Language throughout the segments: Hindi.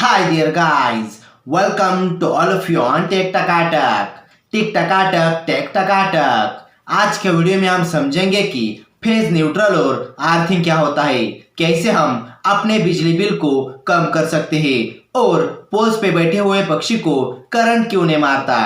Hi dear guys, welcome to all of you on tech Takatak. टिक टकाटक टेक टकाटक। आज के वीडियो में हम समझेंगे कि फेज न्यूट्रल और अर्थिंग क्या होता है, कैसे हम अपने बिजली बिल को कम कर सकते हैं और पोल्स पे बैठे हुए पक्षी को करंट क्यों नहीं मारता।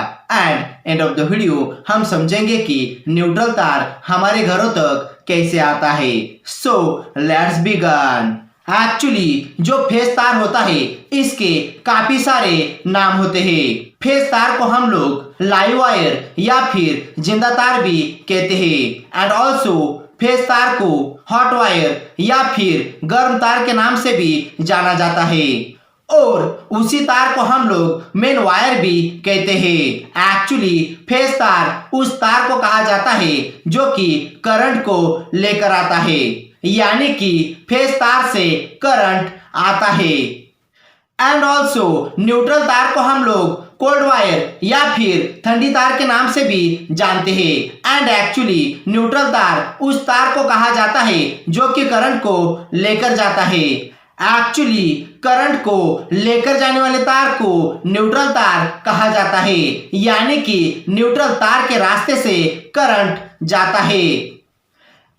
एंड ऑफ द वीडियो हम समझेंगे कि न्यूट्रल तार हमारे घरों तक कैसे आता है। So let's begin. एक्चुअली जो फेज तार होता है इसके काफी सारे नाम होते हैं। फेज तार को हम लोग लाइव वायर या फिर जिंदा तार भी कहते हैं। एंड ऑल्सो फेज तार को हॉट वायर या फिर गर्म तार के नाम से भी जाना जाता है और उसी तार को हम लोग मेन वायर भी कहते हैं। एक्चुअली फेज तार उस तार को कहा जाता है जो कि करंट को लेकर आता है, यानी कि फेज तार से करंट आता है। एंड ऑल्सो न्यूट्रल तार को हम लोग कोल्ड वायर या फिर ठंडी तार के नाम से भी जानते हैं। एंड एक्चुअली न्यूट्रल तार उस तार को कहा जाता है जो कि करंट को लेकर जाता है। एक्चुअली करंट को लेकर जाने वाले तार को न्यूट्रल तार कहा जाता है, यानी कि न्यूट्रल तार के रास्ते से करंट जाता है।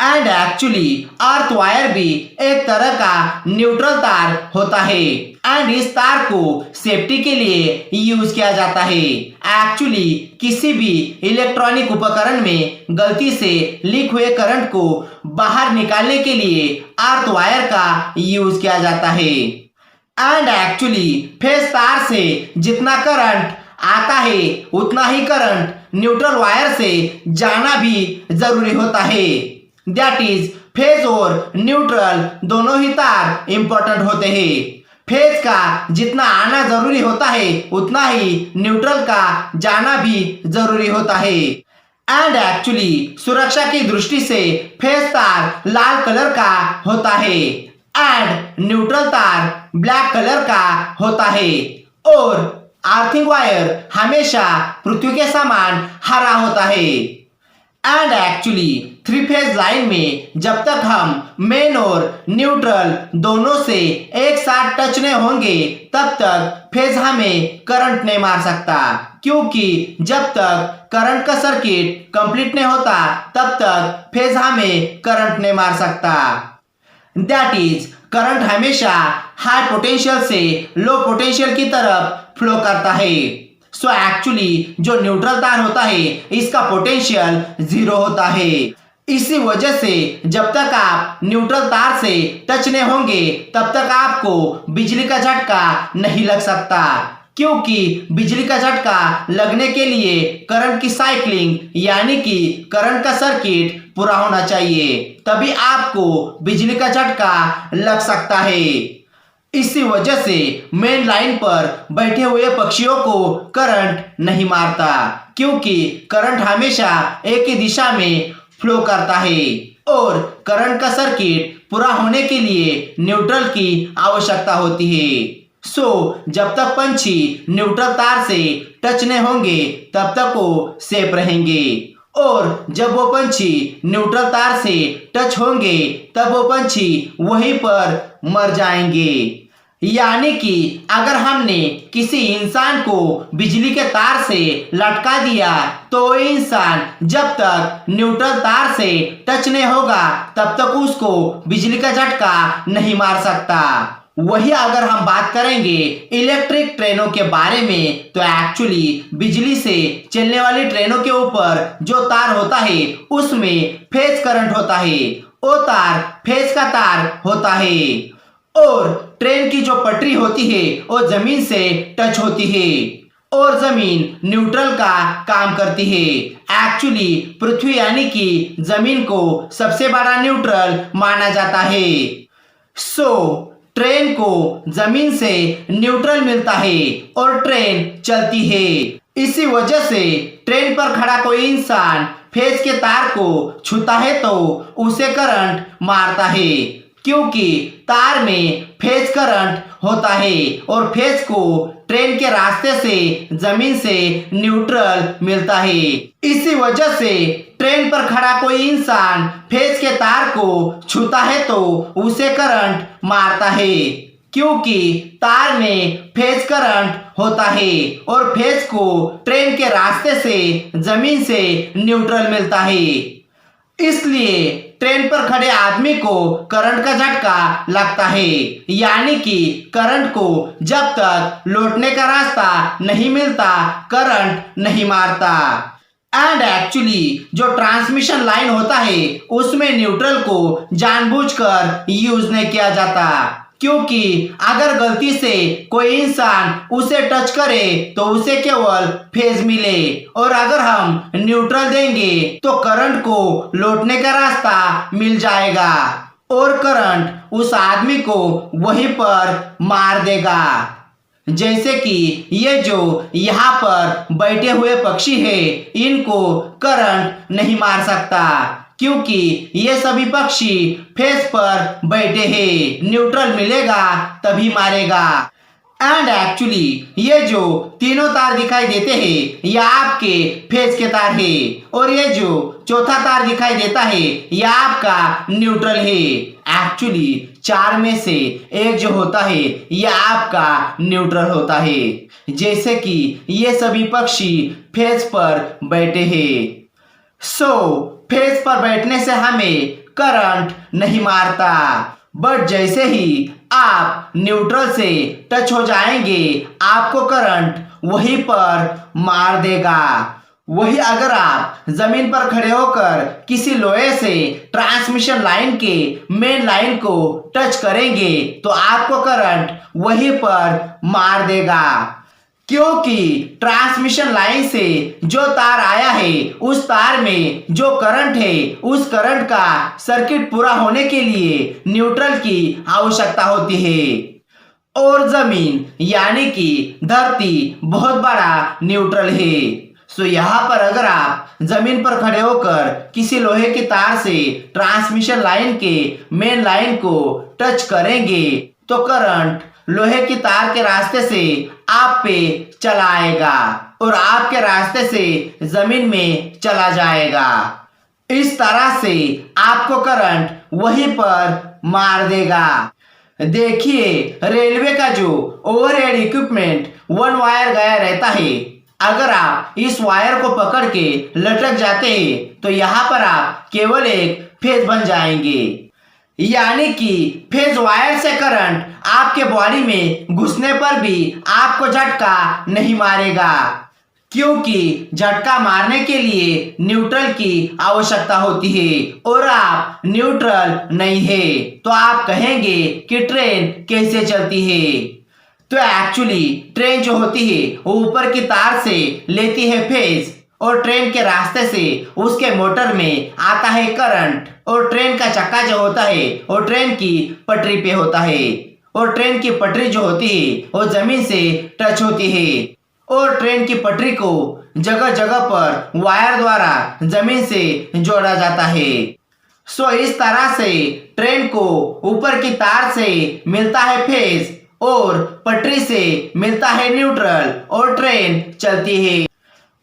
एंड एक्चुअली अर्थ वायर भी एक तरह का न्यूट्रल तार होता है एंड इस तार को सेफ्टी के लिए यूज किया जाता है। एक्चुअली किसी भी इलेक्ट्रॉनिक उपकरण में गलती से लीक हुए करंट को बाहर निकालने के लिए अर्थ वायर का यूज किया जाता है। एंड एक्चुअली फेज तार से जितना करंट आता है उतना ही करंट न्यूट्रल वायर से जाना भी जरूरी होता है। दैट इज फेज और न्यूट्रल दोनों ही तार इंपॉर्टेंट होते हैं। फेज का जितना आना जरूरी होता है उतना ही न्यूट्रल का जाना भी जरूरी होता है। एंड एक्चुअली सुरक्षा की दृष्टि से फेज तार लाल कलर का होता है एंड न्यूट्रल तार ब्लैक कलर का होता है और अर्थिंग वायर हमेशा पृथ्वी के समान हरा होता है। And actually three phase line में जब तक हम मेन और न्यूट्रल दोनों से एक साथ टच नहीं होंगे तब तक फेज हमें करंट नहीं मार सकता, क्योंकि जब तक करंट का सर्किट कंप्लीट नहीं होता तब तक फेज हमें करंट नहीं मार सकता। दैट इज करंट हमेशा हाई पोटेंशियल से लो पोटेंशियल की तरफ फ्लो करता है। सो एक्चुअली जो न्यूट्रल तार होता है इसका पोटेंशियल 0 होता है। इसी वजह से जब तक आप न्यूट्रल तार से टच नहीं होंगे तब तक आपको बिजली का झटका नहीं लग सकता, क्योंकि बिजली का झटका लगने के लिए करंट की साइक्लिंग यानी कि करंट का सर्किट पूरा होना चाहिए, तभी आपको बिजली का झटका लग सकता है। इसी वजह से मेन लाइन पर बैठे हुए पक्षियों को करंट नहीं मारता, क्योंकि करंट हमेशा एक ही दिशा में फ्लो करता है और करंट का सर्किट पूरा होने के लिए न्यूट्रल की आवश्यकता होती है। सो जब तक पंछी न्यूट्रल तार से टच नहीं होंगे तब तक वो सेफ रहेंगे और जब वो पंछी न्यूट्रल तार से टच होंगे तब वो पंछी वहीं पर मर जाएंगे। यानी कि अगर हमने किसी इंसान को बिजली के तार से लटका दिया तो इंसान जब तक न्यूट्रल तार से टच नहीं होगा तब तक उसको बिजली का झटका नहीं मार सकता। वही अगर हम बात करेंगे इलेक्ट्रिक ट्रेनों के बारे में तो एक्चुअली बिजली से चलने वाली ट्रेनों के ऊपर जो तार होता है उसमें फेज करंट होता है, वो तार फेज का तार होता है और ट्रेन की जो पटरी होती है वो जमीन से टच होती है और जमीन न्यूट्रल का काम करती है। एक्चुअली पृथ्वी यानी कि जमीन को सबसे बड़ा न्यूट्रल माना जाता है। सो ट्रेन को जमीन से न्यूट्रल मिलता है और ट्रेन चलती है। इसी वजह से ट्रेन पर खड़ा कोई इंसान फेज के तार को छूता है तो उसे करंट मारता है, क्योंकि तार में फेज करंट होता है और फेज को ट्रेन के रास्ते से जमीन से न्यूट्रल मिलता है। इसी वजह से ट्रेन पर खड़ा कोई इंसान फेज के तार को छूता है तो उसे करंट मारता है, क्योंकि तार में फेज करंट होता है और फेज को ट्रेन के रास्ते से जमीन से न्यूट्रल मिलता है। इसलिए ट्रेन पर खड़े आदमी को करंट का झटका लगता है, यानी कि करंट को जब तक लौटने का रास्ता नहीं मिलता करंट नहीं मारता। एंड एक्चुअली जो ट्रांसमिशन लाइन होता है उसमें न्यूट्रल को जानबूझकर यूज नहीं किया जाता, क्योंकि अगर गलती से कोई इंसान उसे टच करे तो उसे केवल फेज मिले, और अगर हम न्यूट्रल देंगे तो करंट को लौटने का रास्ता मिल जाएगा और करंट उस आदमी को वहीं पर मार देगा। जैसे कि ये जो यहाँ पर बैठे हुए पक्षी है इनको करंट नहीं मार सकता, क्योंकि ये सभी पक्षी फेस पर बैठे हैं, न्यूट्रल मिलेगा तभी मारेगा। एंड एक्चुअली ये जो तीनों तार दिखाई देते हैं ये आपके फेज के तार है, और ये जो चौथा तार दिखाई देता है ये आपका न्यूट्रल है। एक्चुअली चार में से एक जो होता है ये आपका न्यूट्रल होता है, जैसे कि ये सभी पक्षी फेज पर बैठे हैं। फेज पर बैठने से हमें करंट नहीं मारता, बट जैसे ही आप न्यूट्रल से टच हो जाएंगे आपको करंट वहीं पर मार देगा। वही अगर आप जमीन पर खड़े होकर किसी लोहे से ट्रांसमिशन लाइन के मेन लाइन को टच करेंगे तो आपको करंट वहीं पर मार देगा, क्योंकि ट्रांसमिशन लाइन से जो तार आया है उस तार में जो करंट है उस करंट का सर्किट पूरा होने के लिए न्यूट्रल की आवश्यकता होती है, और जमीन यानी कि धरती बहुत बड़ा न्यूट्रल है। यहाँ पर अगर आप जमीन पर खड़े होकर किसी लोहे के तार से ट्रांसमिशन लाइन के मेन लाइन को टच करेंगे तो करंट लोहे की तार के रास्ते से आप पे चला आएगा और आपके रास्ते से जमीन में चला जाएगा। इस तरह से आपको करंट वहीं पर मार देगा। देखिए रेलवे का जो ओवरहेड इक्विपमेंट वन वायर गया रहता है, अगर आप इस वायर को पकड़ के लटक जाते हैं तो यहाँ पर आप केवल एक फेज बन जाएंगे, यानी कि फेज वायर से करंट आपके बॉडी में घुसने पर भी आपको झटका नहीं मारेगा, क्योंकि झटका मारने के लिए न्यूट्रल की आवश्यकता होती है और आप न्यूट्रल नहीं है तो आप कहेंगे कि ट्रेन कैसे चलती है। तो एक्चुअली ट्रेन जो होती है वो ऊपर की तार से लेती है फेज और ट्रेन के रास्ते से उसके मोटर में आता है करंट, और ट्रेन का चक्का जो होता है वो ट्रेन की पटरी पे होता है, और ट्रेन की पटरी जो होती है वो जमीन से टच होती है और ट्रेन की पटरी को जगह जगह पर वायर द्वारा जमीन से जोड़ा जाता है। इस तरह से ट्रेन को ऊपर की तार से मिलता है फेज और पटरी से मिलता है न्यूट्रल और ट्रेन चलती है।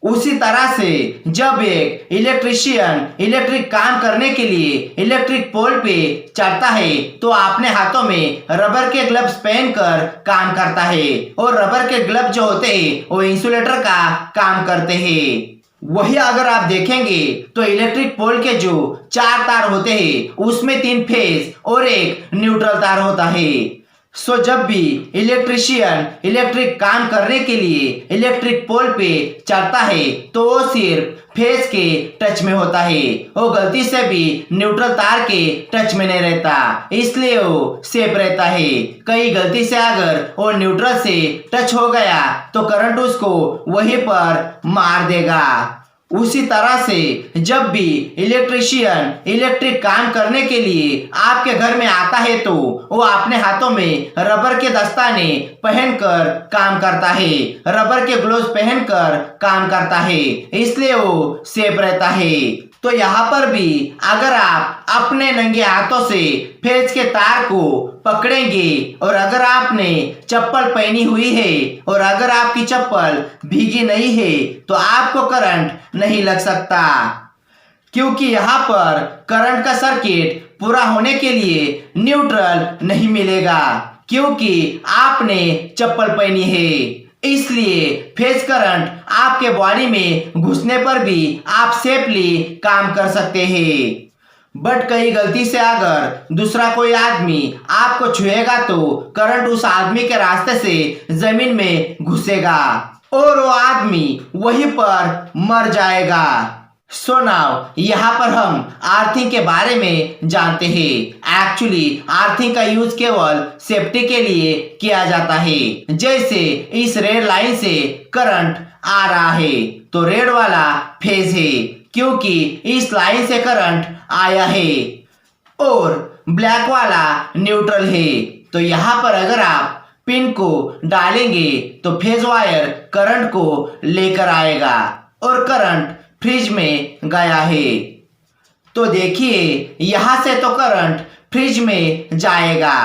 उसी तरह से जब एक इलेक्ट्रीशियन इलेक्ट्रिक काम करने के लिए इलेक्ट्रिक पोल पे चढ़ता है तो अपने हाथों में रबर के ग्लव्स पहनकर काम करता है, और रबर के ग्लव जो होते हैं वो इंसुलेटर का काम करते हैं। वही अगर आप देखेंगे तो इलेक्ट्रिक पोल के जो चार तार होते हैं उसमें 3 फेज और एक न्यूट्रल तार होता है। जब भी इलेक्ट्रीशियन इलेक्ट्रिक काम करने के लिए इलेक्ट्रिक पोल पे चढ़ता है तो वो सिर्फ फेज के टच में होता है, वो गलती से भी न्यूट्रल तार के टच में नहीं रहता, इसलिए वो सेफ रहता है। कहीं गलती से अगर वो न्यूट्रल से टच हो गया तो करंट उसको वहीं पर मार देगा। उसी तरह से जब भी इलेक्ट्रीशियन इलेक्ट्रिक काम करने के लिए आपके घर में आता है तो वो अपने हाथों में रबर के दस्ताने पहनकर काम करता है, रबर के ग्लोव्स पहनकर काम करता है, इसलिए वो सेफ रहता है। तो यहाँ पर भी अगर आप अपने नंगे हाथों से फेज के तार को पकड़ेंगे और अगर आपने चप्पल पहनी हुई है और अगर आपकी चप्पल भीगी नहीं है तो आपको करंट नहीं लग सकता, क्योंकि यहाँ पर करंट का सर्किट पूरा होने के लिए न्यूट्रल नहीं मिलेगा। क्योंकि आपने चप्पल पहनी है। इसलिए फेज करंट आपके बॉडी में घुसने पर भी आप सेफली काम कर सकते हैं। बट कहीं गलती से अगर दूसरा कोई आदमी आपको छुएगा तो करंट उस आदमी के रास्ते से जमीन में घुसेगा और वो आदमी वहीं पर मर जाएगा। सो नाउ यहाँ पर हम अर्थिंग के बारे में जानते हैं। एक्चुअली अर्थिंग का यूज केवल सेफ्टी के लिए किया जाता है। जैसे इस रेड लाइन से करंट आ रहा है तो रेड वाला फेज है, क्योंकि इस लाइन से करंट आया है, और ब्लैक वाला न्यूट्रल है। तो यहाँ पर अगर आप पिन को डालेंगे तो फेज वायर करंट को लेकर आएगा और करंट फ्रिज में गया है। तो देखिए यहां से तो करंट फ्रिज में जाएगा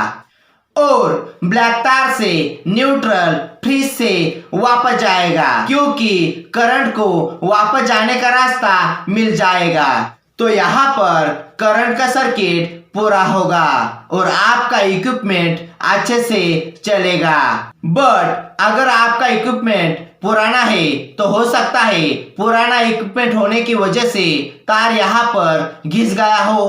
और ब्लैक तार से न्यूट्रल फ्रिज से वापस जाएगा, क्योंकि करंट को वापस जाने का रास्ता मिल जाएगा। तो यहाँ पर करंट का सर्किट पूरा होगा और आपका इक्विपमेंट अच्छे से चलेगा। बट अगर आपका इक्विपमेंट पुराना है तो हो सकता है पुराना इक्विपमेंट होने की वजह से तार यहाँ पर घिस गया हो,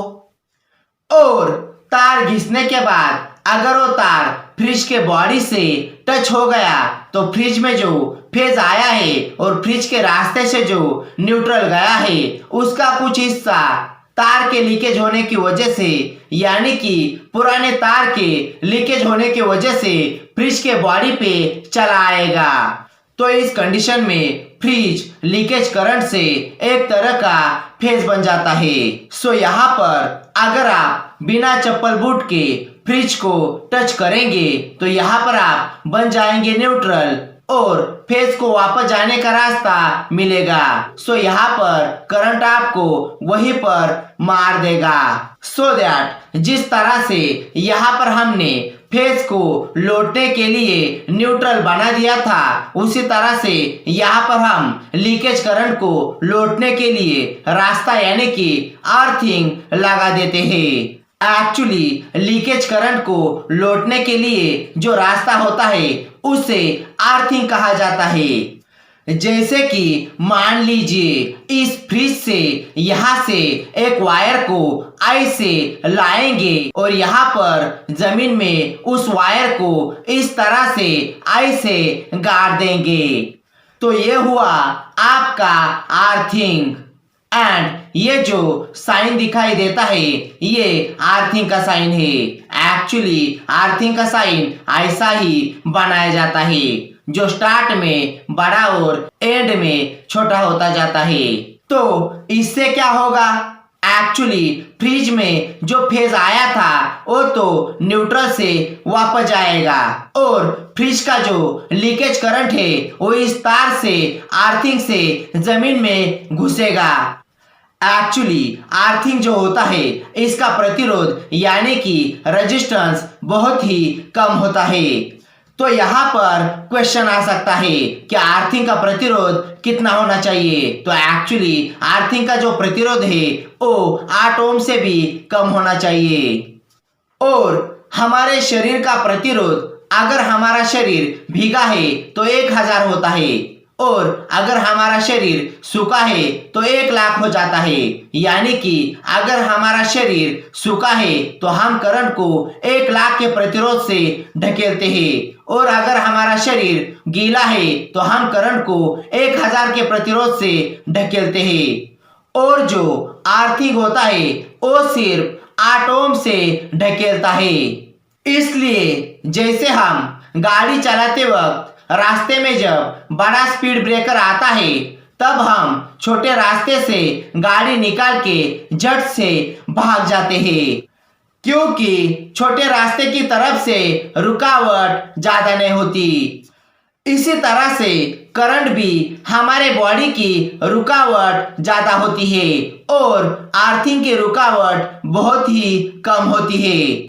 और तार घिसने के बाद अगर वो तार फ्रिज के बॉडी से टच हो गया तो फ्रिज में जो फेज आया है और फ्रिज के रास्ते से जो न्यूट्रल गया है उसका कुछ हिस्सा तार के लीकेज होने की वजह से, यानी कि पुराने तार के लीकेज होने की वजह से फ्रिज के बॉडी पे चला आएगा। तो इस कंडीशन में फ्रिज लीकेज करंट से एक तरह का फेज बन जाता है। सो यहाँ पर अगर आप बिना चप्पल बूट के फ्रिज को टच करेंगे तो यहाँ पर आप बन जाएंगे न्यूट्रल और फेज को वापस जाने का रास्ता मिलेगा। सो यहाँ पर करंट आपको वहीं पर मार देगा। सो दैट जिस तरह से यहाँ पर हमने फेज को लौटने के लिए न्यूट्रल बना दिया था, उसी तरह से यहाँ पर हम लीकेज करंट को लौटने के लिए रास्ता यानी कि अर्थिंग लगा देते हैं। एक्चुअली लीकेज करंट को लौटने के लिए जो रास्ता होता है उसे अर्थिंग कहा जाता है। जैसे कि मान लीजिए इस फ्रिज से यहाँ से एक वायर को ऐसे लाएंगे और यहाँ पर जमीन में उस वायर को इस तरह से ऐसे गाड़ देंगे, तो ये हुआ आपका अर्थिंग। एंड ये जो साइन दिखाई देता है ये अर्थिंग का साइन है। एक्चुअली अर्थिंग का साइन ऐसा ही बनाया जाता है जो स्टार्ट में बड़ा और एंड में छोटा होता जाता है। तो इससे क्या होगा, एक्चुअली फ्रिज में जो फेज आया था वो तो न्यूट्रल से वापस जाएगा और फ्रिज का जो लीकेज करंट है वो इस तार से अर्थिंग से जमीन में घुसेगा। एक्चुअली अर्थिंग जो होता है इसका प्रतिरोध यानी कि रेजिस्टेंस बहुत ही कम होता है। तो यहाँ पर क्वेश्चन आ सकता है कि अर्थिंग का प्रतिरोध कितना होना चाहिए। तो एक्चुअली अर्थिंग का जो प्रतिरोध है वो 8 ओम से भी कम होना चाहिए। और हमारे शरीर का प्रतिरोध, अगर हमारा शरीर भीगा है तो 1000 होता है और अगर हमारा शरीर सूखा है तो 1,00,000 हो जाता है। यानी कि अगर हमारा शरीर सूखा है तो हम करंट को 1,00,000 के प्रतिरोध से ढकेलते हैं, और अगर हमारा शरीर गीला है तो हम करंट को 1000 के प्रतिरोध से ढकेलते हैं। और जो अर्थिंग होता है वो सिर्फ 8 ओम से ढकेलता है। इसलिए जैसे हम गाड़ी चलाते वक्त रास्ते में जब बड़ा स्पीड ब्रेकर आता है तब हम छोटे रास्ते से गाड़ी निकाल के झट से भाग जाते हैं, क्योंकि छोटे रास्ते की तरफ से रुकावट ज्यादा नहीं होती। इसी तरह से करंट भी हमारे बॉडी की रुकावट ज्यादा होती है और अर्थिंग की रुकावट बहुत ही कम होती है।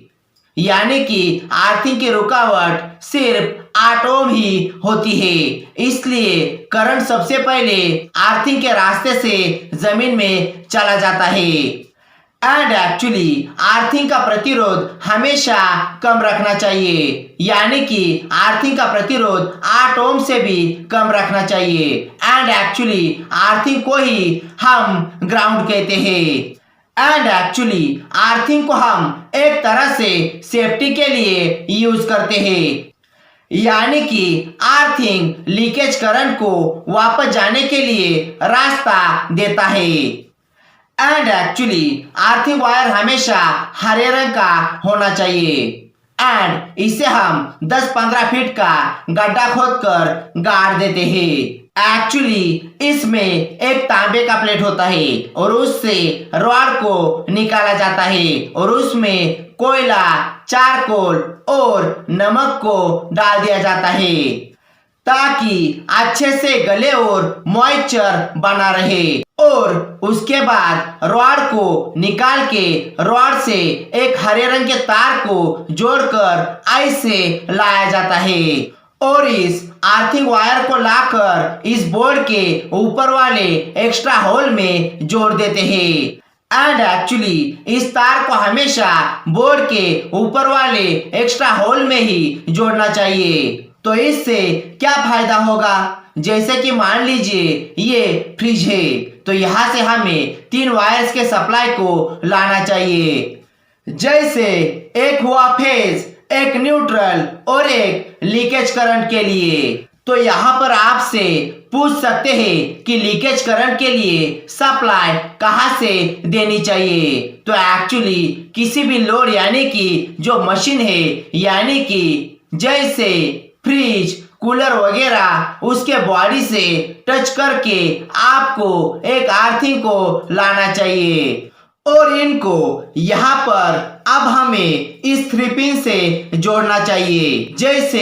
यानी कि अर्थिंग की रुकावट सिर्फ 8 ओम ही होती है। इसलिए करंट सबसे पहले अर्थिंग के रास्ते से जमीन में चला जाता है। एंड एक्चुअली आर्थिंग का प्रतिरोध हमेशा कम रखना चाहिए, यानी कि आर्थिंग का प्रतिरोध 8 ओम से भी कम रखना चाहिए। एंड एक्चुअली आर्थिंग को ही हम ग्राउंड कहते हैं। एंड एक्चुअली आर्थिंग को हम एक तरह से सेफ्टी के लिए यूज करते हैं, यानी कि आर्थिंग लीकेज करंट को वापस जाने के लिए रास्ता देता है। एंड एक्चुअली आर्थिंग वायर हमेशा हरे रंग का होना चाहिए एंड इसे हम 10-15 फीट का गड्ढा खोदकर गाड़ देते हैं। एक्चुअली इसमें एक तांबे का प्लेट होता है और उससे रॉड को निकाला जाता है और उसमें कोयला, चारकोल और नमक को डाल दिया जाता है ताकि अच्छे से गले और मॉइस्चर बना रहे। और उसके बाद रॉड को निकाल के रॉड से एक हरे रंग के तार को जोड़कर ऐसे लाया जाता है और इस आर्थिंग वायर को लाकर इस बोर्ड के ऊपर वाले एक्स्ट्रा होल में जोड़ देते हैं। एंड एक्चुअली इस तार को हमेशा बोर्ड के ऊपर वाले एक्स्ट्रा होल में ही जोड़ना चाहिए। तो इससे क्या फायदा होगा, जैसे कि मान लीजिए ये फ्रिज है तो यहाँ से हमें 3 वायर्स के सप्लाई को लाना चाहिए, जैसे एक हुआ फेज, एक न्यूट्रल और एक लीकेज करंट के लिए। तो यहाँ पर आपसे पूछ सकते हैं कि लीकेज करंट के लिए सप्लाई कहाँ से देनी चाहिए। तो एक्चुअली किसी भी लोड यानी कि जो मशीन है, यानी कि जैसे फ्रिज, कूलर वगैरह, उसके बॉडी से टच करके आपको एक आर्थिंग को लाना चाहिए और इनको यहाँ पर अब हमें इस 3 पिन से जोड़ना चाहिए। जैसे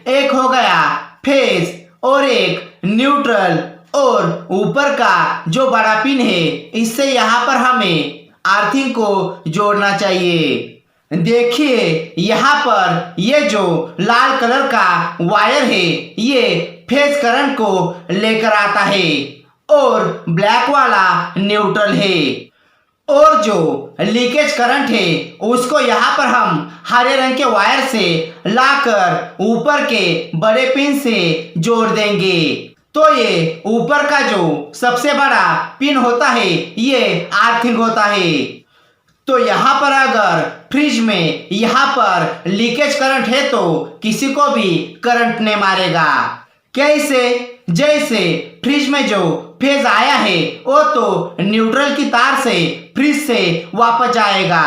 एक हो गया फेज और एक न्यूट्रल और ऊपर का जो बड़ा पिन है इससे यहाँ पर हमें आर्थिंग को जोड़ना चाहिए। देखिए यहाँ पर ये जो लाल कलर का वायर है ये फेज करंट को लेकर आता है और ब्लैक वाला न्यूट्रल है और जो लीकेज करंट है उसको यहाँ पर हम हरे रंग के वायर से लाकर ऊपर के बड़े पिन से जोड़ देंगे। तो ये ऊपर का जो सबसे बड़ा पिन होता है ये आर्थिंग होता है। तो यहाँ पर अगर फ्रिज में यहाँ पर लीकेज करंट है तो किसी को भी करंट नहीं मारेगा। कैसे, जैसे फ्रिज में जो फेज आया है वो तो न्यूट्रल की तार से फ्रिज से वापस जाएगा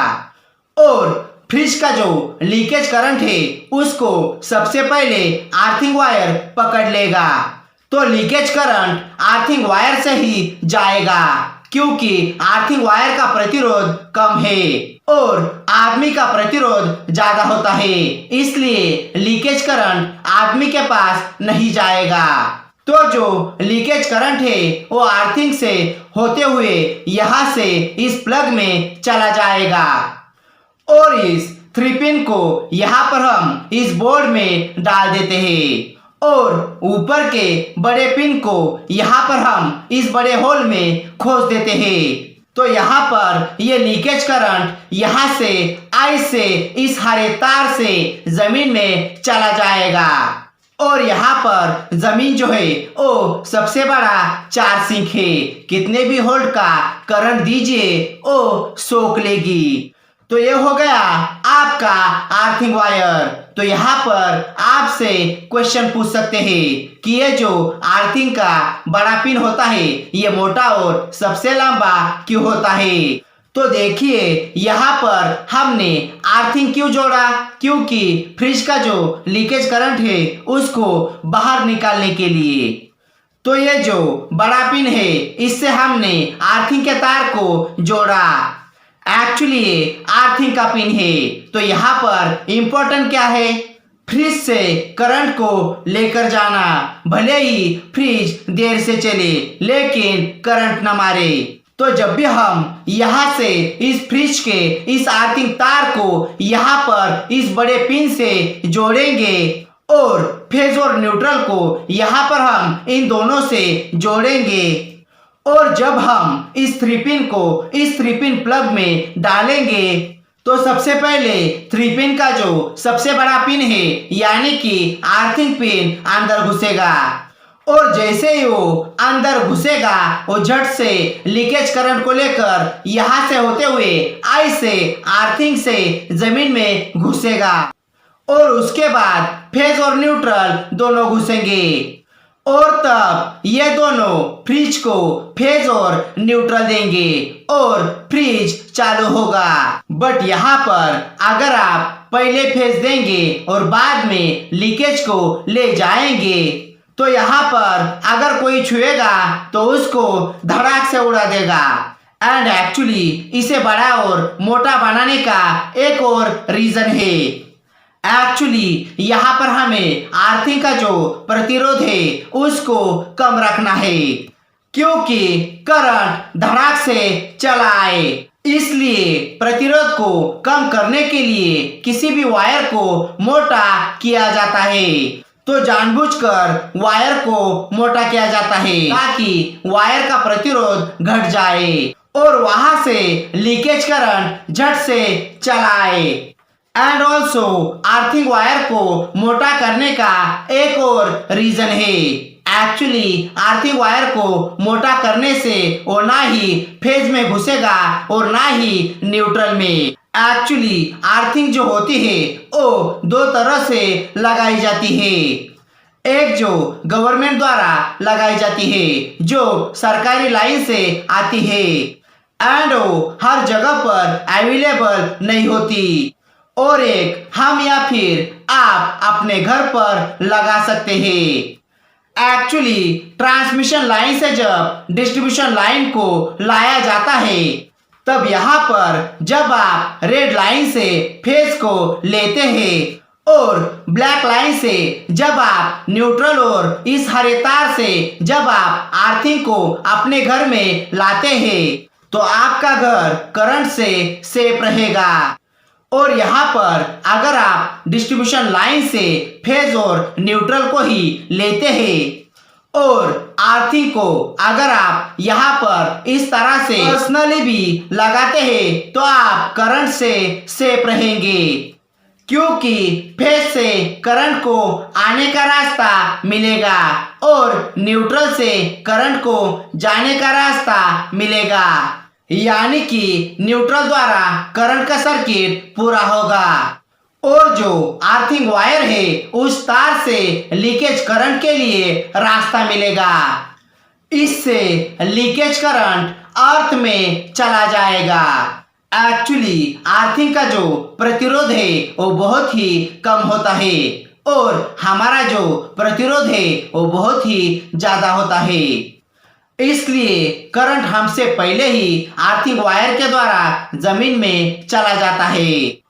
और फ्रिज का जो लीकेज करंट है उसको सबसे पहले आर्थिंग वायर पकड़ लेगा। तो लीकेज करंट आर्थिंग वायर से ही जाएगा क्योंकि आर्थिंग वायर का प्रतिरोध कम है और आदमी का प्रतिरोध ज्यादा होता है, इसलिए लीकेज करंट आदमी के पास नहीं जाएगा। तो जो लीकेज करंट है वो आर्थिंग से होते हुए यहाँ से इस प्लग में चला जाएगा और इस 3 पिन को यहाँ पर हम इस बोर्ड में डाल देते हैं और ऊपर के बड़े पिन को यहाँ पर हम इस बड़े होल में खोस देते हैं। तो यहाँ पर ये लीकेज करंट यहाँ से ऐसे इस हरे तार से जमीन में चला जाएगा और यहाँ पर जमीन जो है वो सबसे बड़ा चार्जिंग है, कितने भी वोल्ट का करंट दीजिए वो सोख लेगी। तो ये हो गया आपका आर्थिंग वायर। तो यहाँ पर आपसे क्वेश्चन पूछ सकते हैं कि ये जो आर्थिंग का बड़ा पिन होता है ये मोटा और सबसे लंबा क्यों होता है। तो देखिए यहाँ पर हमने आर्थिंग क्यों जोड़ा, क्योंकि फ्रिज का जो लीकेज करंट है उसको बाहर निकालने के लिए। तो ये जो बड़ा पिन है इससे हमने आर्थिंग के तार को जोड़ा। एक्चुअली ये आर्थिंग का पिन है। तो यहाँ पर इम्पोर्टेंट क्या है, फ्रिज से करंट को लेकर जाना। भले ही फ्रिज देर से चले लेकिन करंट न मारे। तो जब भी हम यहाँ से इस फ्रिज के इस आर्थिंग तार को यहाँ पर इस बड़े पिन से जोड़ेंगे और फेज और न्यूट्रल को यहाँ पर हम इन दोनों से जोड़ेंगे और जब हम इस 3 पिन को इस 3 पिन प्लग में डालेंगे तो सबसे पहले 3 पिन का जो सबसे बड़ा पिन है यानी कि अर्थिंग पिन अंदर घुसेगा और जैसे ही वो अंदर घुसेगा वो झट से लीकेज करंट को लेकर यहाँ से होते हुए आई से अर्थिंग से जमीन में घुसेगा और उसके बाद फेज और न्यूट्रल दोनों घुसेंगे और तब ये दोनों फ्रिज को फेज और न्यूट्रल देंगे और फ्रिज चालू होगा। बट यहाँ पर अगर आप पहले फेज देंगे और बाद में लीकेज को ले जाएंगे तो यहाँ पर अगर कोई छुएगा तो उसको धड़ाक से उड़ा देगा। एंड एक्चुअली इसे बड़ा और मोटा बनाने का एक और रीजन है। एक्चुअली यहाँ पर हमें अर्थिंग का जो प्रतिरोध है उसको कम रखना है क्योंकि करंट धड़ाक से चला आए, इसलिए प्रतिरोध को कम करने के लिए किसी भी वायर को मोटा किया जाता है। तो जानबूझकर वायर को मोटा किया जाता है ताकि वायर का प्रतिरोध घट जाए और वहां से लीकेज करंट झट से चला आए। एंड ऑल्सो अर्थिंग वायर को मोटा करने का एक और रीजन है। एक्चुअली अर्थिंग वायर को मोटा करने से वो ना ही फेज में घुसेगा और ना ही न्यूट्रल में। एक्चुअली अर्थिंग जो होती है वो 2 तरह से लगाई जाती है। एक जो गवर्नमेंट द्वारा लगाई जाती है जो सरकारी लाइन से आती है एंड वो हर जगह पर अवेलेबल नहीं होती, और एक हम या फिर आप अपने घर पर लगा सकते हैं। एक्चुअली ट्रांसमिशन लाइन से जब डिस्ट्रीब्यूशन लाइन को लाया जाता है तब यहाँ पर जब आप रेड लाइन से फेज को लेते हैं और ब्लैक लाइन से जब आप न्यूट्रल और इस हरे तार से जब आप अर्थिंग को अपने घर में लाते हैं तो आपका घर करंट से सेफ रहेगा। और यहाँ पर अगर आप डिस्ट्रीब्यूशन लाइन से फेज और न्यूट्रल को ही लेते हैं और अर्थिंग को अगर आप यहाँ पर इस तरह से पर्सनली भी लगाते हैं तो आप करंट से सेफ रहेंगे क्योंकि फेज से करंट को आने का रास्ता मिलेगा और न्यूट्रल से करंट को जाने का रास्ता मिलेगा, यानी कि न्यूट्रल द्वारा करंट का सर्किट पूरा होगा और जो अर्थिंग वायर है उस तार से लीकेज करंट के लिए रास्ता मिलेगा। इससे लीकेज करंट अर्थ में चला जाएगा। एक्चुअली अर्थिंग का जो प्रतिरोध है वो बहुत ही कम होता है और हमारा जो प्रतिरोध है वो बहुत ही ज्यादा होता है, इसलिए करंट हमसे पहले ही अर्थिंग वायर के द्वारा जमीन में चला जाता है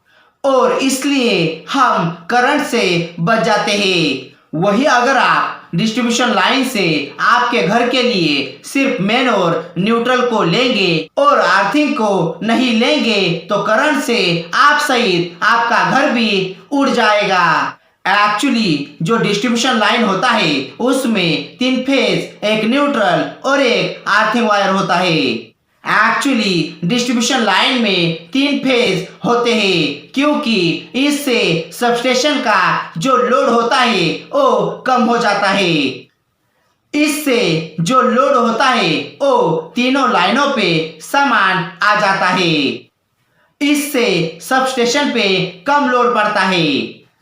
और इसलिए हम करंट से बच जाते हैं। वही अगर आप डिस्ट्रीब्यूशन लाइन से आपके घर के लिए सिर्फ मेन और न्यूट्रल को लेंगे और अर्थिंग को नहीं लेंगे तो करंट से आप सहित आपका घर भी उड़ जाएगा। एक्चुअली जो डिस्ट्रीब्यूशन लाइन होता है उसमें 3 फेज, एक न्यूट्रल और एक अर्थिंग वायर होता है। एक्चुअली डिस्ट्रीब्यूशन लाइन में 3 फेज होते हैं क्योंकि इससे सबस्टेशन का जो लोड होता है वो कम हो जाता है। इससे जो लोड होता है वो तीनों लाइनों पे समान आ जाता है। इससे सबस्टेशन पे कम लोड पड़ता है।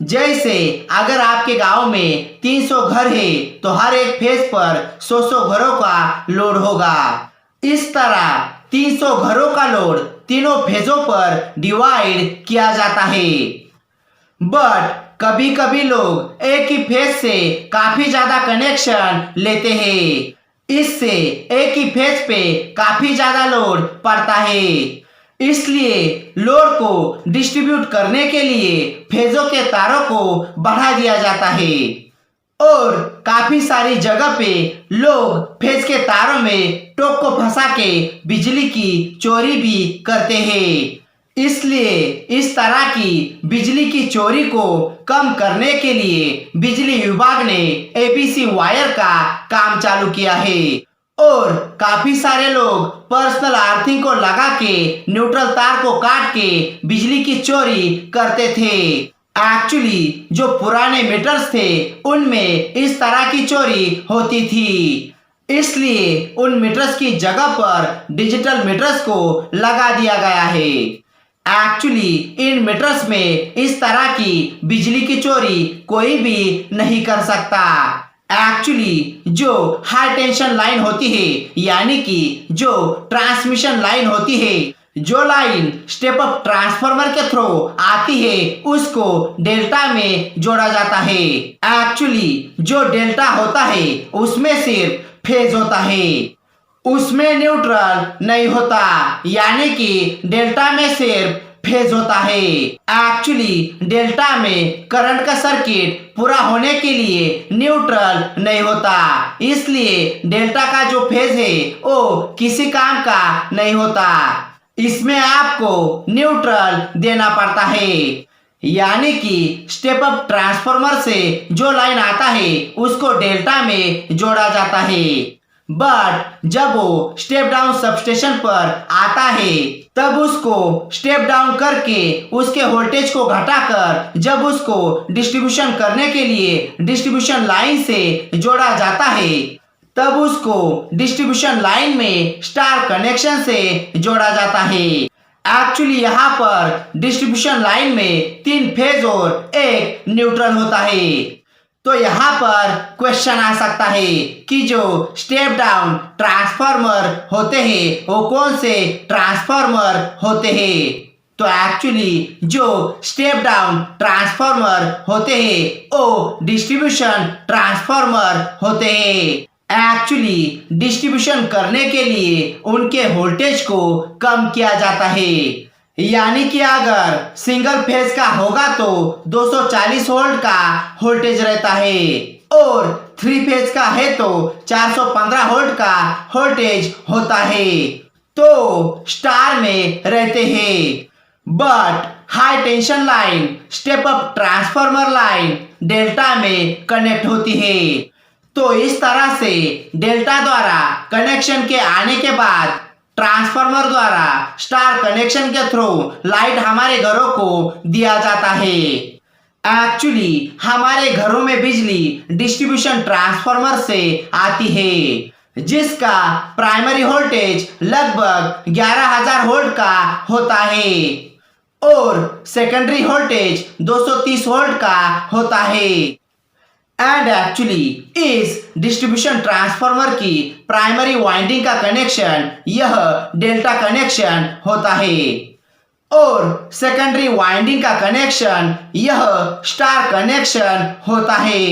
जैसे अगर आपके गांव में 300 घर है तो हर एक फेज पर 100 घरों का लोड होगा। इस तरह 300 घरों का लोड तीनों फेजों पर डिवाइड किया जाता है। बट कभी कभी लोग एक ही फेज से काफी ज्यादा कनेक्शन लेते हैं, इससे एक ही फेज पे काफी ज्यादा लोड पड़ता है। इसलिए लोड को डिस्ट्रीब्यूट करने के लिए फेजों के तारों को बढ़ा दिया जाता है और काफी सारी जगह पे लोग फेज के तारों में टोक को फंसा के बिजली की चोरी भी करते हैं। इसलिए इस तरह की बिजली की चोरी को कम करने के लिए बिजली विभाग ने एपीसी वायर का काम चालू किया है और काफी सारे लोग पर्सनल अर्थिंग को लगा के न्यूट्रल तार को काट के बिजली की चोरी करते थे। एक्चुअली जो पुराने मीटर्स थे उनमें इस तरह की चोरी होती थी, इसलिए उन मीटर्स की जगह पर डिजिटल मीटर्स को लगा दिया गया है। एक्चुअली इन मीटर्स में इस तरह की बिजली की चोरी कोई भी नहीं कर सकता। एक्चुअली जो हाई टेंशन लाइन होती है, यानी कि जो ट्रांसमिशन लाइन होती है, जो लाइन स्टेप अप ट्रांसफार्मर के थ्रू आती है, उसको डेल्टा में जोड़ा जाता है। एक्चुअली जो डेल्टा होता है उसमें सिर्फ फेज होता है, उसमें न्यूट्रल नहीं होता, यानी कि डेल्टा में सिर्फ फेज होता है। एक्चुअली डेल्टा में करंट का सर्किट पूरा होने के लिए न्यूट्रल नहीं होता, इसलिए डेल्टा का जो फेज है वो किसी काम का नहीं होता, इसमें आपको न्यूट्रल देना पड़ता है। यानी कि स्टेप अप ट्रांसफार्मर से जो लाइन आता है उसको डेल्टा में जोड़ा जाता है, बट जब वो स्टेप डाउन सबस्टेशन पर आता है तब उसको स्टेप डाउन करके उसके वोल्टेज को घटाकर जब उसको डिस्ट्रीब्यूशन करने के लिए डिस्ट्रीब्यूशन लाइन से जोड़ा जाता है, तब उसको डिस्ट्रीब्यूशन लाइन में स्टार कनेक्शन से जोड़ा जाता है। एक्चुअली यहाँ पर डिस्ट्रीब्यूशन लाइन में 3 फेज और 1 न्यूट्रल होता है। तो यहाँ पर क्वेश्चन आ सकता है कि जो स्टेप डाउन ट्रांसफार्मर होते हैं वो कौन से ट्रांसफार्मर होते हैं। तो एक्चुअली जो स्टेप डाउन ट्रांसफार्मर होते हैं वो डिस्ट्रीब्यूशन ट्रांसफार्मर होते हैं। एक्चुअली डिस्ट्रीब्यूशन करने के लिए उनके वोल्टेज को कम किया जाता है, यानी कि अगर सिंगल फेज का होगा तो 240 वोल्ट का वोल्टेज रहता है और 3 फेज का है तो 415 वोल्ट का वोल्टेज होता है, तो स्टार में रहते हैं। But high tension line step up transformer line delta में कनेक्ट होती है। तो इस तरह से डेल्टा द्वारा कनेक्शन के आने के बाद ट्रांसफार्मर द्वारा स्टार कनेक्शन के थ्रू लाइट हमारे घरों को दिया जाता है। एक्चुअली हमारे घरों में बिजली डिस्ट्रीब्यूशन ट्रांसफार्मर से आती है, जिसका प्राइमरी वोल्टेज लगभग 11,000 वोल्ट का होता है और सेकेंडरी वोल्टेज 230 वोल्ट का होता है। एंड एक्चुअली इस डिस्ट्रीब्यूशन ट्रांसफार्मर की प्राइमरी वाइंडिंग का कनेक्शन यह डेल्टा कनेक्शन होता है और सेकेंडरी वाइंडिंग का कनेक्शन यह स्टार कनेक्शन होता है।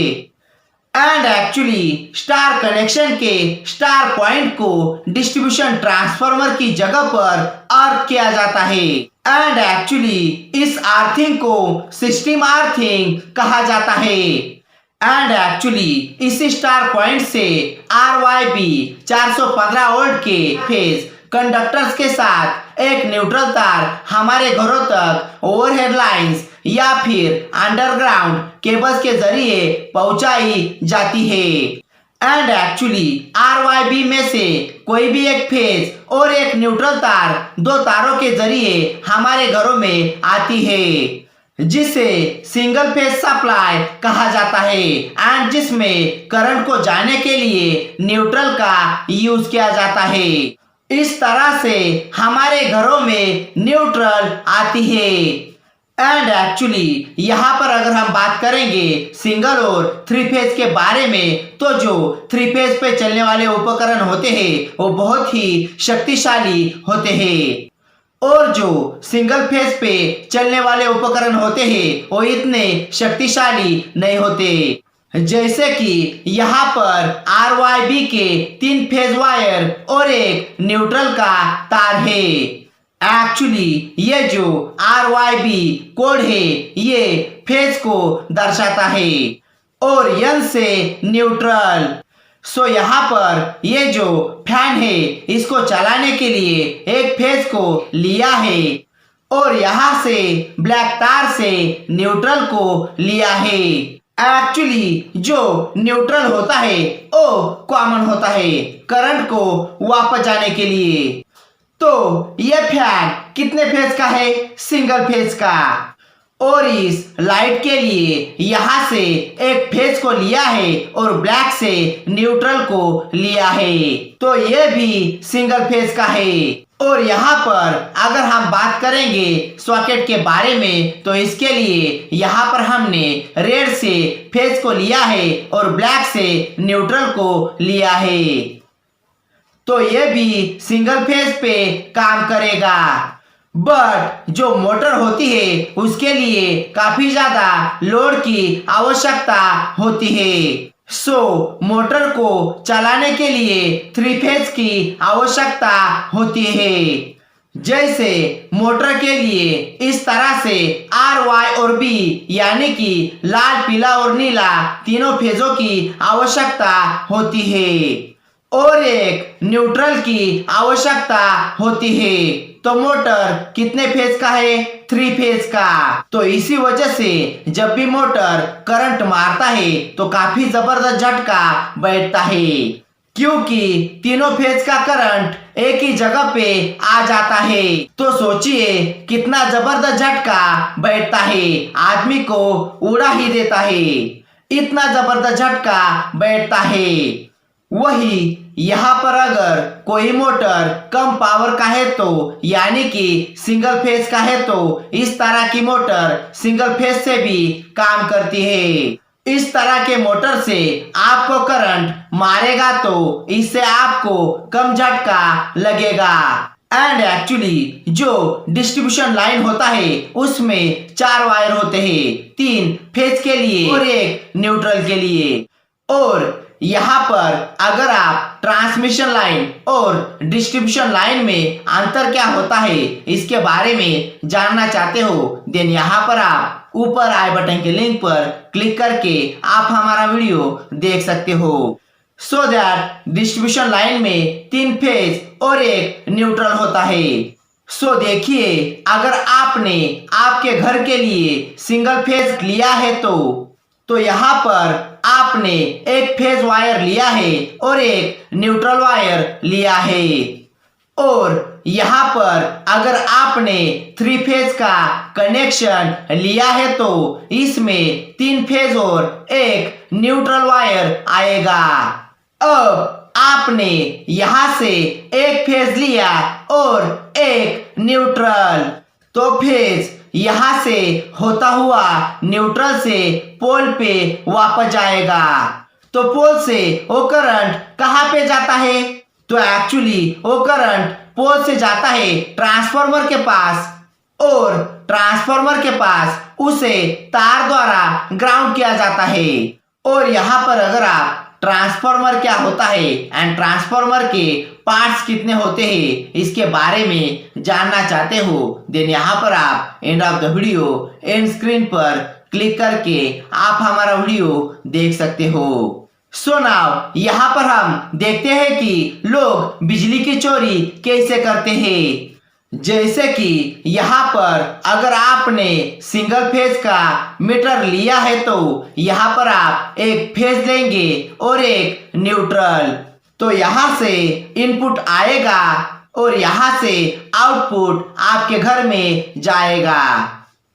एंड एक्चुअली स्टार कनेक्शन के स्टार पॉइंट को डिस्ट्रीब्यूशन ट्रांसफार्मर की जगह पर अर्थ किया जाता है। एंड एक्चुअली इस अर्थिंग को सिस्टम अर्थिंग कहा जाता है। एंड एक्चुअली इसी स्टार पॉइंट से RYB 415 वोल्ट के फेज कंडक्टर्स के साथ एक न्यूट्रल तार हमारे घरों तक ओवरहेड लाइंस या फिर अंडरग्राउंड केबल्स के जरिए पहुंचाई जाती है। एंड एक्चुअली RYB में से कोई भी एक फेज और एक न्यूट्रल तार 2 तारों के जरिए हमारे घरों में आती है, जिसे सिंगल फेज सप्लाई कहा जाता है एंड जिसमें करंट को जाने के लिए न्यूट्रल का यूज किया जाता है। इस तरह से हमारे घरों में न्यूट्रल आती है। एंड एक्चुअली यहाँ पर अगर हम बात करेंगे सिंगल और 3 फेज के बारे में, तो जो 3 फेज पे चलने वाले उपकरण होते हैं वो बहुत ही शक्तिशाली होते हैं और जो सिंगल फेज पे चलने वाले उपकरण होते हैं वो इतने शक्तिशाली नहीं होते। जैसे कि यहाँ पर RYB के 3 फेज वायर और एक न्यूट्रल का तार है। एक्चुअली ये जो RYB कोड है ये फेज को दर्शाता है और N से न्यूट्रल। सो यहाँ पर ये जो फैन है इसको चलाने के लिए एक फेज को लिया है और यहाँ से ब्लैक तार से न्यूट्रल को लिया है। एक्चुअली जो न्यूट्रल होता है वो कॉमन होता है करंट को वापस जाने के लिए। तो ये फैन कितने फेज का है? सिंगल फेज का। और इस लाइट के लिए यहाँ से एक फेज को लिया है और ब्लैक से न्यूट्रल को लिया है, तो ये भी सिंगल फेज का है। और यहाँ पर अगर हम बात करेंगे सॉकेट के बारे में, तो इसके लिए यहाँ पर हमने रेड से फेज को लिया है और ब्लैक से न्यूट्रल को लिया है, तो ये भी सिंगल फेज पे काम करेगा। बट जो मोटर होती है उसके लिए काफी ज्यादा लोड की आवश्यकता होती है। मोटर को चलाने के लिए 3 फेज की आवश्यकता होती है। जैसे मोटर के लिए इस तरह से आर, वाई और बी यानी कि लाल, पीला और नीला तीनों फेजों की आवश्यकता होती है और एक न्यूट्रल की आवश्यकता होती है। तो मोटर कितने फेज का है? 3 फेज का। तो इसी वजह से जब भी मोटर करंट मारता है तो काफी जबरदस्त झटका बैठता है, क्योंकि तीनों फेज का करंट एक ही जगह पे आ जाता है। तो सोचिए कितना जबरदस्त झटका बैठता है, आदमी को उड़ा ही देता है, इतना जबरदस्त झटका बैठता है। वही यहाँ पर अगर कोई मोटर कम पावर का है तो यानी कि सिंगल फेज का है, तो इस तरह की मोटर सिंगल फेज से भी काम करती है। इस तरह के मोटर से आपको करंट मारेगा तो इससे आपको कम झटका लगेगा। एंड एक्चुअली जो डिस्ट्रीब्यूशन लाइन होता है उसमें 4 वायर होते हैं, 3 फेज के लिए और 1 न्यूट्रल के लिए। और यहाँ पर अगर आप ट्रांसमिशन लाइन और डिस्ट्रीब्यूशन लाइन में अंतर क्या होता है इसके बारे में जानना चाहते हो, देन यहाँ पर आप ऊपर आई बटन के लिंक पर क्लिक करके आप हमारा वीडियो देख सकते हो। सो दैट डिस्ट्रीब्यूशन लाइन में 3 फेज और 1 न्यूट्रल होता है। सो देखिए अगर आपने आपके घर के लिए सिंगल फेज लिया है तो यहाँ पर आपने 1 फेज वायर लिया है और 1 न्यूट्रल वायर लिया है। और यहाँ पर अगर आपने 3 फेज का कनेक्शन लिया है तो इसमें 3 फेज और 1 न्यूट्रल वायर आएगा। अब आपने यहाँ से 1 फेज लिया और 1 न्यूट्रल, तो फेज यहाँ से होता हुआ न्यूट्रल से पोल पे वापस जाएगा। तो पोल से वो करंट कहाँ पे जाता है? तो एक्चुअली वो करंट पोल से जाता है ट्रांसफार्मर के पास, और ट्रांसफार्मर के पास उसे तार द्वारा ग्राउंड किया जाता है। और यहाँ पर अगर आप ट्रांसफार्मर क्या होता है एंड ट्रांसफार्मर के पार्ट्स कितने होते हैं इसके बारे में जानना चाहते हो, देन यहाँ पर आप end of the video and screen पर क्लिक करके आप हमारा वीडियो देख सकते हो। सो नाउ यहाँ पर हम देखते हैं कि लोग बिजली की चोरी कैसे करते हैं। जैसे कि यहाँ पर अगर आपने सिंगल फेज का मीटर लिया है तो यहाँ पर आप 1 फेज लेंगे और 1 न्यूट्रल, तो यहाँ से इनपुट आएगा और यहाँ से आउटपुट आपके घर में जाएगा।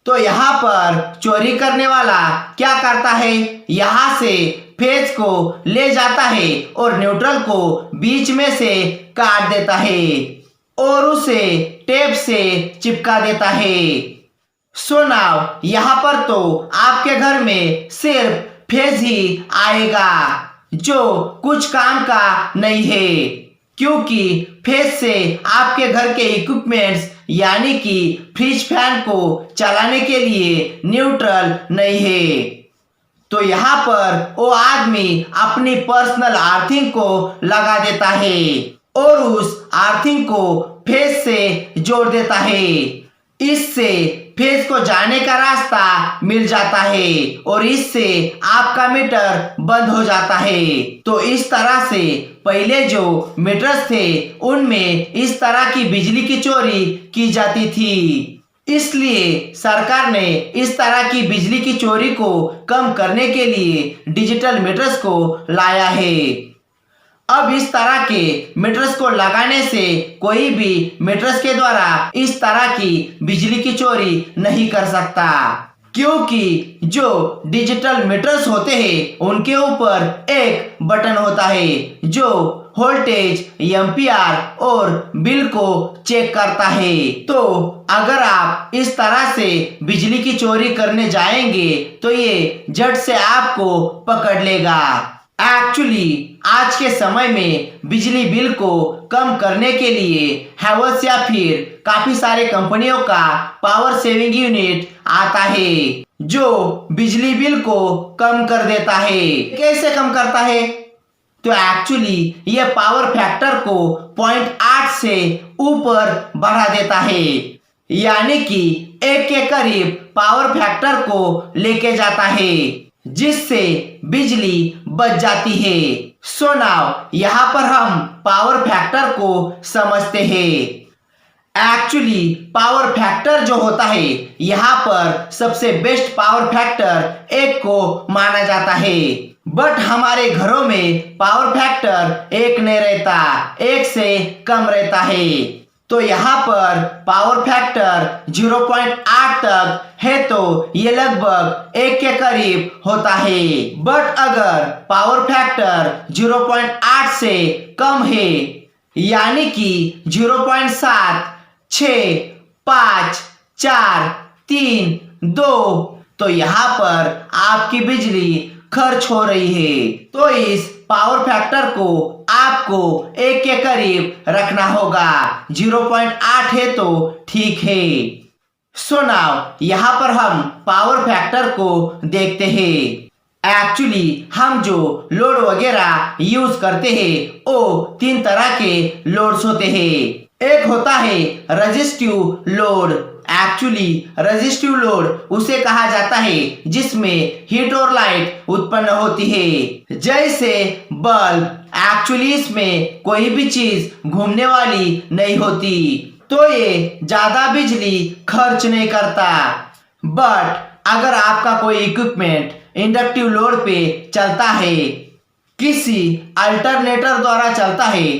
तो यहाँ पर चोरी करने वाला क्या करता है, यहाँ से फेज को ले जाता है और न्यूट्रल को बीच में से काट देता है और उसे टेप से चिपका देता है। सो नाउ यहाँ पर तो आपके घर में सिर्फ फेज ही आएगा जो कुछ काम का नहीं है, क्योंकि फेज से आपके घर के इक्विपमेंट्स यानी कि फ्रिज फैन को चलाने के लिए न्यूट्रल नहीं है। तो यहाँ पर वो आदमी अपनी पर्सनल अर्थिंग को लगा देता है और उस अर्थिंग को फेज से जोड़ देता है। इससे फेज को जाने का रास्ता मिल जाता है और इससे आपका मीटर बंद हो जाता है। तो इस तरह से पहले जो मीटर्स थे उनमें इस तरह की बिजली की चोरी की जाती थी। इसलिए सरकार ने इस तरह की बिजली की चोरी को कम करने के लिए डिजिटल मीटर्स को लाया है। अब इस तरह के मीटर्स को लगाने से कोई भी मीटर्स के द्वारा इस तरह की बिजली की चोरी नहीं कर सकता, क्योंकि जो डिजिटल मीटर्स होते हैं उनके ऊपर एक बटन होता है जो वोल्टेज, एम्पियर और बिल को चेक करता है। तो अगर आप इस तरह से बिजली की चोरी करने जाएंगे तो ये झट से आपको पकड़ लेगा। एक्चुअली आज के समय में बिजली बिल को कम करने के लिए हैवेल्स या फिर काफी सारे कंपनियों का पावर सेविंग यूनिट आता है जो बिजली बिल को कम कर देता है। कैसे कम करता है? तो एक्चुअली ये पावर फैक्टर को 0.8 से ऊपर बढ़ा देता है, यानी कि 1 के करीब पावर फैक्टर को लेके जाता है, जिससे बिजली बच जाती है। सो नाउ यहाँ पर हम पावर फैक्टर को समझते हैं। एक्चुअली पावर फैक्टर जो होता है यहाँ पर सबसे बेस्ट पावर फैक्टर 1 को माना जाता है, बट हमारे घरों में पावर फैक्टर 1 नहीं रहता, 1 से कम रहता है। तो यहाँ पर पावर फैक्टर 0.8 तक है तो ये लगभग 1 के करीब होता है। बट अगर पावर फैक्टर 0.8 से कम है, यानी कि 0.7, 6, 5, 4, 3, 2, तो यहाँ पर आपकी बिजली खर्च हो रही है। तो इस पावर फैक्टर को आपको 1 के करीब रखना होगा। 0.8 है तो ठीक है। सो नाउ यहाँ पर हम पावर फैक्टर को देखते हैं। एक्चुअली हम जो लोड वगैरह यूज करते हैं वो 3 तरह के लोड्स होते हैं। एक होता है resistive load. Actually resistive load उसे कहा जाता है जिसमें हीट और लाइट उत्पन्न होती है, जैसे बल्ब। एक्चुअली इसमें कोई भी चीज घूमने वाली नहीं होती, तो ये ज्यादा बिजली खर्च नहीं करता। बट अगर आपका कोई इक्विपमेंट इंडक्टिव लोड पे चलता है, किसी अल्टरनेटर द्वारा चलता है,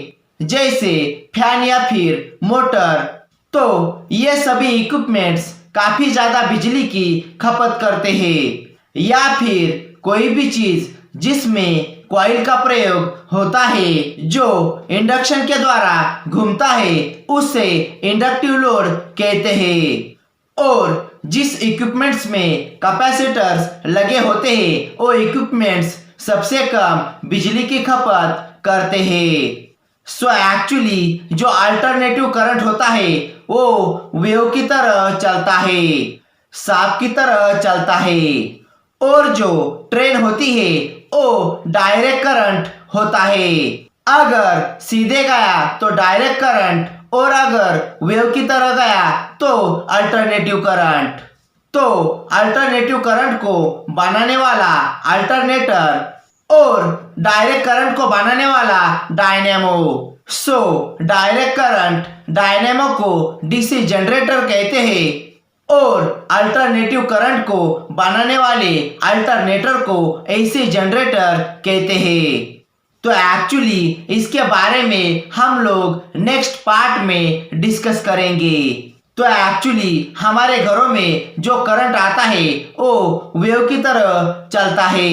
जैसे फैन या फिर मोटर, तो ये सभी इक्विपमेंट्स काफी ज्यादा बिजली की खपत करते हैं। या फिर कोई भी चीज जिसमें कॉइल का प्रयोग होता है जो इंडक्शन के द्वारा घूमता है, उसे इंडक्टिव लोड कहते हैं। और जिस इक्विपमेंट्स में कैपेसिटर्स लगे होते हैं वो इक्विपमेंट्स सबसे कम बिजली की खपत करते हैं। सो एक्चुअली जो अल्टरनेटिव करंट होता है वो वेव की तरह चलता है, सांप की तरह चलता है। और जो ट्रेन होती है वो डायरेक्ट करंट होता है। अगर सीधे गया तो डायरेक्ट करंट, और अगर वेव की तरह गया तो अल्टरनेटिव करंट। तो अल्टरनेटिव करंट को बनाने वाला अल्टरनेटर और डायरेक्ट करंट को बनाने वाला dynamo. So direct current dynamo को डीसी जनरेटर कहते हैं और अल्टरनेटिव करंट को बनाने वाले अल्टरनेटर को एसी जनरेटर कहते हैं। तो एक्चुअली इसके बारे में हम लोग नेक्स्ट पार्ट में डिस्कस करेंगे। तो एक्चुअली हमारे घरों में जो करंट आता है वो वेव की तरह चलता है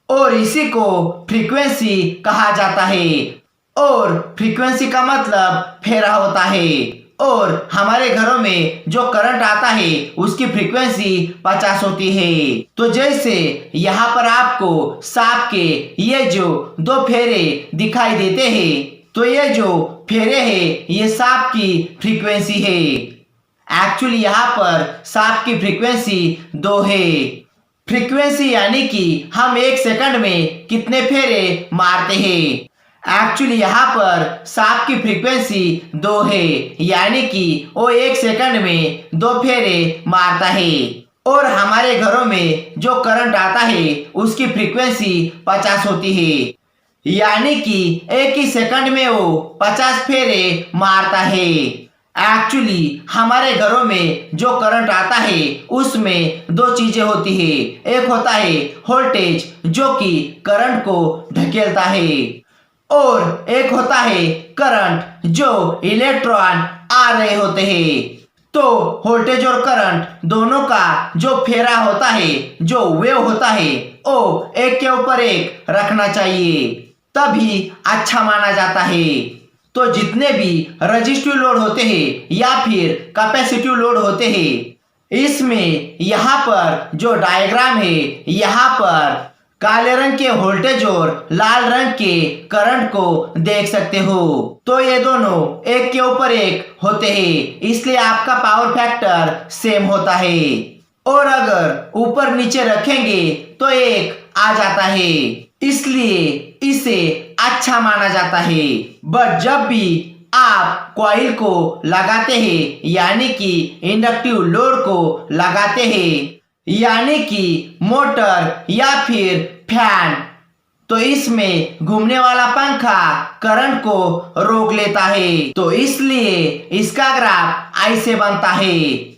और इसी को फ्रीक्वेंसी कहा जाता है। और फ्रीक्वेंसी का मतलब फेरा होता है। और हमारे घरों में जो करंट आता है उसकी फ्रीक्वेंसी 50 होती है। तो जैसे यहाँ पर आपको सांप के ये जो 2 फेरे दिखाई देते हैं, तो ये जो फेरे हैं ये सांप की फ्रीक्वेंसी है। एक्चुअली यहाँ पर सांप की फ्रीक्वेंसी 2 है। फ्रीक्वेंसी यानी कि हम 1 सेकंड में कितने फेरे मारते हैं। एक्चुअली यहाँ पर सांप की फ्रीक्वेंसी 2 है, यानी कि वो 1 सेकंड में 2 फेरे मारता है। और हमारे घरों में जो करंट आता है उसकी फ्रीक्वेंसी 50 होती है, यानी कि 1 ही सेकंड में वो 50 फेरे मारता है। एक्चुअली हमारे घरों में जो करंट आता है उसमें दो चीजें होती है। एक होता है वोल्टेज जो कि करंट को धकेलता है, और एक होता है करंट जो इलेक्ट्रॉन आ रहे होते हैं। तो वोल्टेज और करंट दोनों का जो फेरा होता है, जो वेव होता है, वो एक के ऊपर एक रखना चाहिए, तभी अच्छा माना जाता है। तो जितने भी रेजिस्टिव लोड होते हैं या फिर कैपेसिटिव लोड होते हैं, इसमें यहाँ पर जो डायग्राम है, यहाँ पर काले रंग के वोल्टेज और लाल रंग के करंट को देख सकते हो। तो ये दोनों एक के ऊपर एक होते हैं, इसलिए आपका पावर फैक्टर सेम होता है। और अगर ऊपर नीचे रखेंगे तो एक आ जाता है, इसलिए इसे अच्छा माना जाता है। बट जब भी आप कॉइल को लगाते हैं, यानी कि इंडक्टिव लोड को लगाते हैं, यानी कि मोटर या फिर फैन, तो इसमें घूमने वाला पंखा करंट को रोक लेता है। तो इसलिए इसका ग्राफ ऐसे बनता है।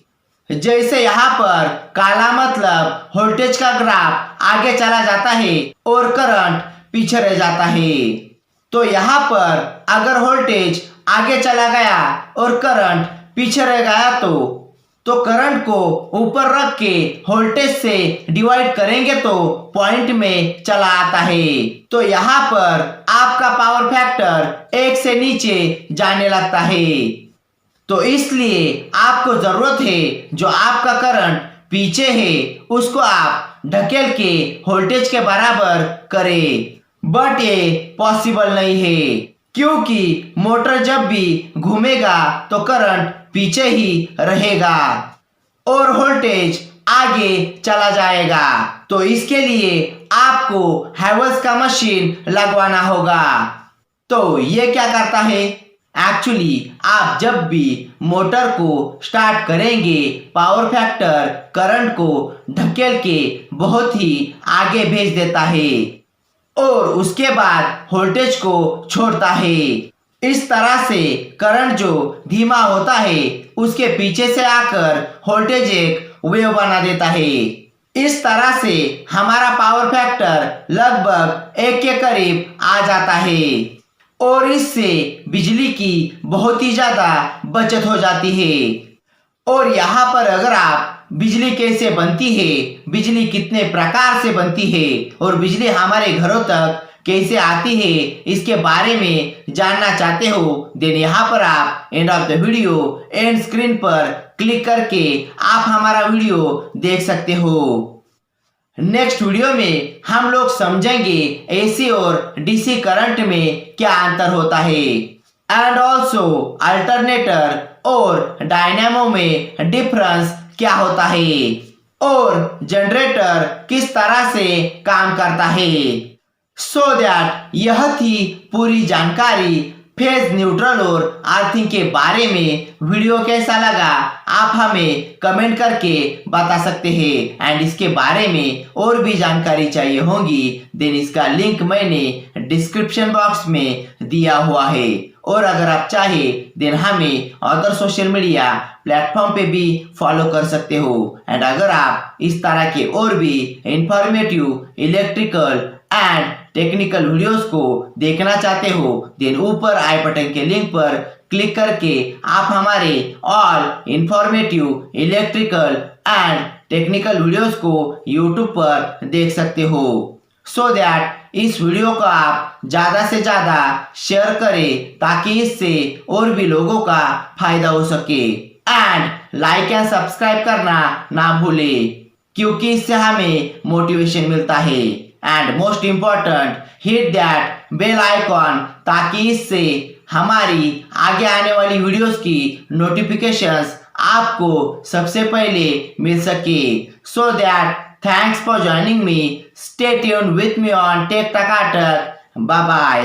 जैसे यहाँ पर काला मतलब वोल्टेज का ग्राफ आगे चला जाता है और करंट पीछे रह जाता है। तो यहाँ पर अगर वोल्टेज आगे चला गया और करंट पीछे रह गया तो करंट को ऊपर रख के वोल्टेज से डिवाइड करेंगे तो पॉइंट में चला आता है। तो यहाँ पर आपका पावर फैक्टर एक से नीचे जाने लगता है। तो इसलिए आपको जरूरत है जो आपका करंट पीछे है उसको आप ढकेल के वोल्टेज के बराबर करें। बट ये पॉसिबल नहीं है, क्योंकि मोटर जब भी घूमेगा तो करंट पीछे ही रहेगा और वोल्टेज आगे चला जाएगा। तो इसके लिए आपको हैवेल्स का मशीन लगवाना होगा। तो ये क्या करता है? एक्चुअली आप जब भी मोटर को स्टार्ट करेंगे, पावर फैक्टर करंट को ढकेल के बहुत ही आगे भेज देता है और उसके बाद वोल्टेज को छोड़ता है। इस तरह से करंट जो धीमा होता है उसके पीछे से आकर वोल्टेज एक वेव बना देता है। इस तरह से हमारा पावर फैक्टर लगभग एक के करीब आ जाता है और इससे बिजली की बहुत ही ज्यादा बचत हो जाती है। और यहाँ पर अगर आप बिजली कैसे बनती है, बिजली कितने प्रकार से बनती है और बिजली हमारे घरों तक कैसे आती है, इसके बारे में जानना चाहते हो, देन यहाँ पर आप end of the video and screen पर क्लिक करके आप हमारा वीडियो देख सकते हो। नेक्स्ट वीडियो में हम लोग समझेंगे एसी और डीसी करंट में क्या अंतर होता है एंड ऑल्सो अल्टरनेटर और डायनेमो में डिफरेंस क्या होता है और जनरेटर किस तरह से काम करता है। सो दैट यह थी पूरी जानकारी फेज न्यूट्रल और अर्थिंग के बारे में। वीडियो कैसा लगा आप हमें कमेंट करके बता सकते हैं एंड इसके बारे में और भी जानकारी चाहिए होगी देन इसका लिंक मैंने डिस्क्रिप्शन बॉक्स में दिया हुआ है। और अगर आप चाहे देन हमें अदर सोशल मीडिया प्लेटफॉर्म पे भी फॉलो कर सकते हो। एंड अगर आप इस तरह के और भी informative electrical and technical videos को देखना चाहते हो देन ऊपर आई बटन के लिंक पर क्लिक करके आप हमारे all informative electrical and technical videos को यूट्यूब पर देख सकते हो। सो दैट इस वीडियो को आप ज्यादा से ज्यादा शेयर करें ताकि इससे और भी लोगों का फायदा हो सके एंड लाइक एंड सब्सक्राइब करना ना भूले क्योंकि इससे हमें मोटिवेशन मिलता है। And most important hit that bell icon ताकि इससे हमारी आगे आने वाली वीडियोस की नोटिफिकेशंस आपको सबसे पहले मिल सके। So that thanks for joining me, stay tuned with me on Tech Takatak. Bye bye.